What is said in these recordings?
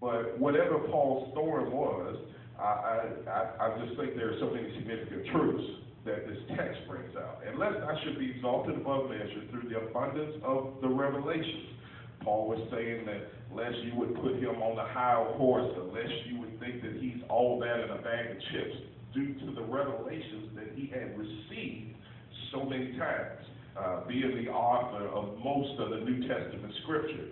But whatever Paul's thorn was, I just think there are so many significant truths that this text brings out. And lest I should be exalted above measure through the abundance of the revelations. Paul was saying that lest you would put him on the high horse, unless you would think that he's all that in a bag of chips, due to the revelations that he had received so many times, being the author of most of the New Testament scripture.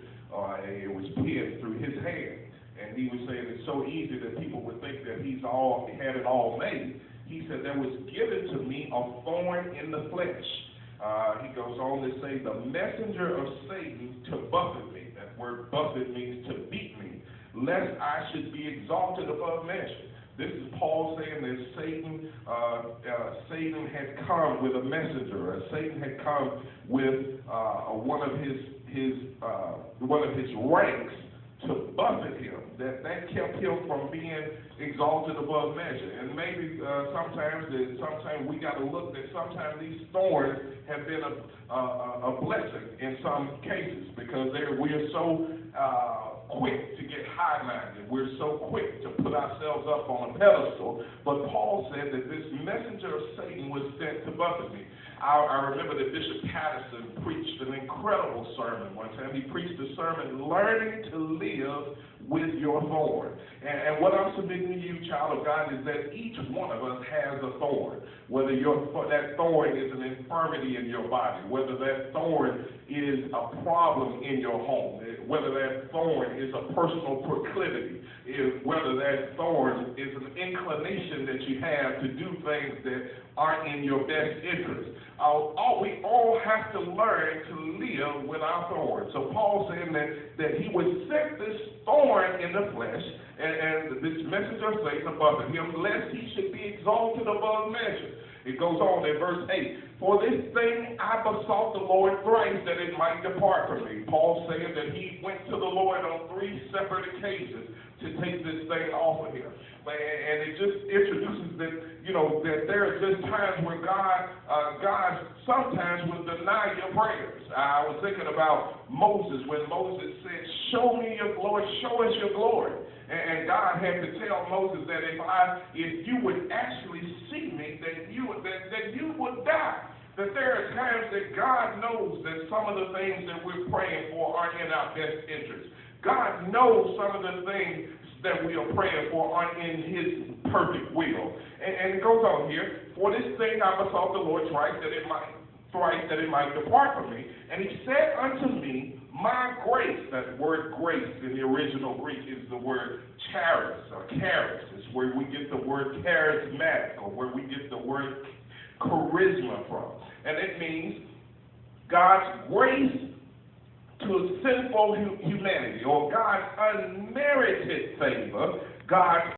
It was penned through his hand. And he was saying it's so easy that people would think that he had it all made. He said, there was given to me a thorn in the flesh. He goes on to say, the messenger of Satan to buffet me. That word buffet means to beat me, lest I should be exalted above measure. This is Paul saying that Satan had come with a messenger. Satan had come with one of his ranks to buffet him. That kept him from being exalted above measure. And maybe sometimes we got to look that sometimes these thorns have been a blessing in some cases, because we are so quick to get high-minded. We're so quick to put ourselves up on a pedestal. But Paul said that this messenger of Satan was sent to buffet me. I remember that Bishop Patterson preached an incredible sermon one time. He preached a sermon, Learning to Live with Your Thorn. And what I'm submitting to you, child of God, is that each one of us has a thorn. Whether that thorn is an infirmity in your body, whether that thorn is a problem in your home, whether that thorn is a personal proclivity, whether that thorn is an inclination that you have to do things that aren't in your best interest. We all have to learn to live with our thorns. So Paul saying that he would set this thorn in the flesh, and this messenger of Satan above him, lest he should be exalted above measure. It goes on in verse 8. For this thing I besought the Lord thrice that it might depart from me. Paul saying that he went to the Lord on 3 separate occasions to take this thing off of him. And it just introduces that, that there are just times where God sometimes will deny your prayers. I was thinking about Moses, when Moses said, show me your glory, show us your glory. And God had to tell Moses that if you would actually see me, that you would die. That there are times that God knows that some of the things that we're praying for aren't in our best interest. God knows some of the things that we are praying for aren't in his perfect will. And it goes on here, for this thing I besought the Lord thrice that it might depart from me. And he said unto me, my grace, that word grace in the original Greek is the word charis or charis. It's where we get the word charismatic, or where we get the word charisma from. And it means God's grace to sinful humanity, or God's unmerited favor, God's